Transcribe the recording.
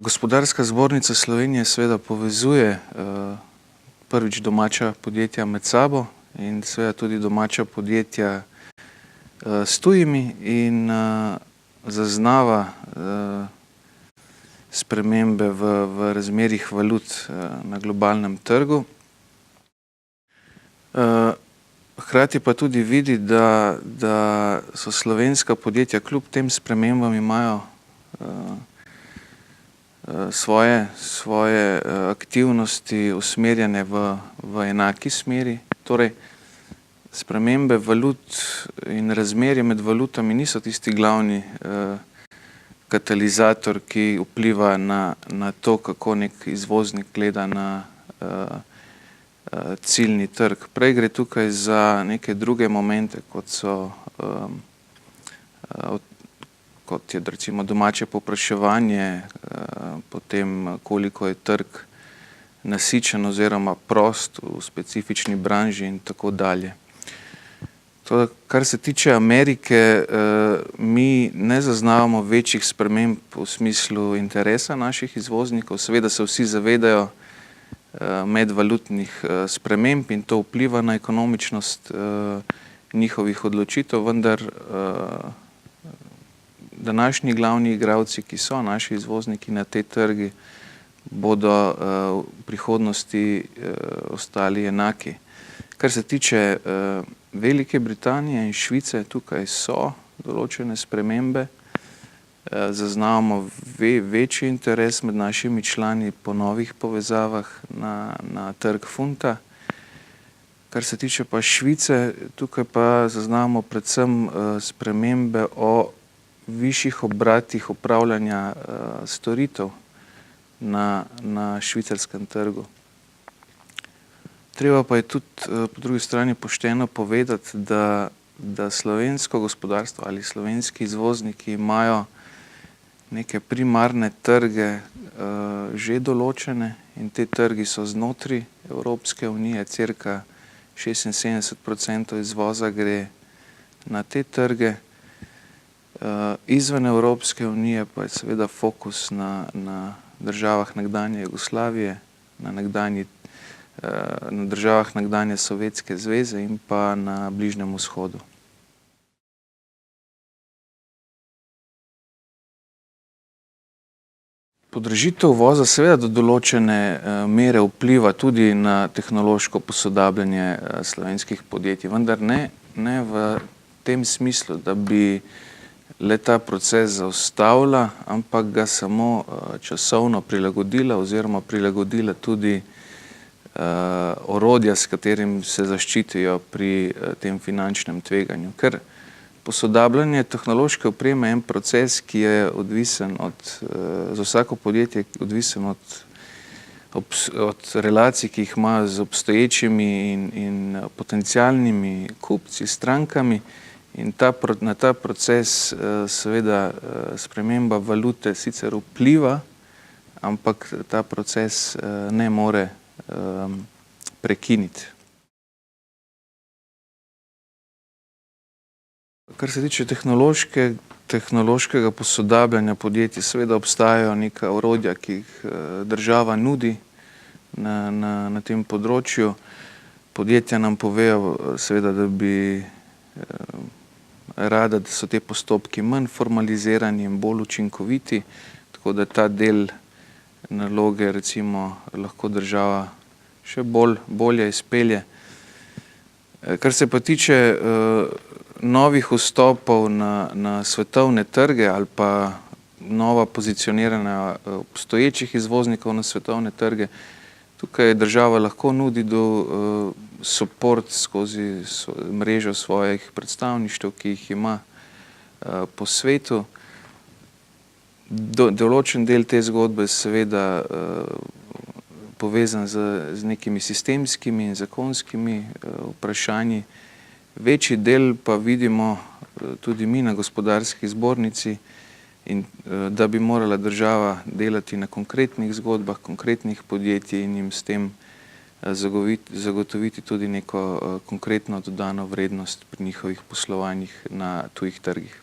Gospodarska zbornica Slovenije seveda povezuje prvič domača podjetja med sabo in seveda tudi domača podjetja s tujimi in zaznava spremembe v razmerjih valut na globalnem trgu. Hkrati pa tudi vidi, da so slovenska podjetja kljub tem spremembam imajo svoje aktivnosti usmerjene v enaki smeri. Torej, spremembe valut in razmerje med valutami niso tisti glavni katalizator, ki vpliva na to, kako nek izvoznik gleda na ciljni trg. Prej gre tukaj za neke druge momente, kot je recimo domače povpraševanje, potem koliko je trg nasičen oziroma prost v specifični branži in tako dalje. Kar se tiče Amerike, mi ne zaznavamo večjih sprememb v smislu interesa naših izvoznikov. Seveda se vsi zavedajo medvalutnih sprememb in to vpliva na ekonomičnost njihovih odločitev, vendar današnji glavni igralci, ki so naši izvozniki na tej trgi, bodo v prihodnosti ostali enaki. Kar se tiče Velike Britanije in Švice, tukaj so določene spremembe. Zaznavamo večji interes med našimi člani po novih povezavah na trg funta. Kar se tiče pa Švice, tukaj pa zaznavamo predvsem spremembe o višjih obratih upravljanja storitev na švicarskem trgu. Treba pa je tudi po drugi strani pošteno povedati, da slovensko gospodarstvo ali slovenski izvozniki imajo neke primarne trge že določene in te trgi so znotraj Evropske unije, cirka 76% izvoza gre na te trge. Izven Evropske unije pa je seveda fokus na državah nekdanje Jugoslavije, na državah nekdanje Sovjetske zveze in pa na Bližnjem vzhodu. Podražitev uvoza seveda do določene mere vpliva tudi na tehnološko posodabljanje slovenskih podjetij, vendar ne v tem smislu, da bi le ta proces zaustavila, ampak ga samo časovno prilagodila oziroma prilagodila tudi orodja, s katerim se zaščitijo pri tem finančnem tveganju. Ker posodabljanje tehnološke opreme je en proces, ki je odvisen za vsako podjetje odvisen od relacij, ki jih ima z obstoječimi in potencialnimi kupci, strankami, in na ta proces seveda sprememba valute sicer vpliva, ampak ta proces ne more prekiniti. Kar se tiče tehnološkega posodabljanja podjetij, seveda obstajajo neka orodja, ki jih država nudi na tem področju. Podjetja nam povejo seveda, da bi rada, da so te postopki manj formalizirani in bolj učinkoviti, tako da ta del naloge recimo lahko država še bolje izpelje. Kar se pa tiče novih vstopov na svetovne trge ali pa nova pozicioniranja obstoječih izvoznikov na svetovne trge, tukaj država lahko nudi support skozi mrežo svojih predstavništev, ki jih ima po svetu. Določen del te zgodbe je seveda povezan z nekimi sistemskimi in zakonskimi vprašanji. Večji del pa vidimo tudi mi na gospodarski zbornici, da bi morala država delati na konkretnih zgodbah, konkretnih podjetij in jim s tem zagotoviti tudi neko konkretno dodano vrednost pri njihovih poslovanjih na tujih trgih.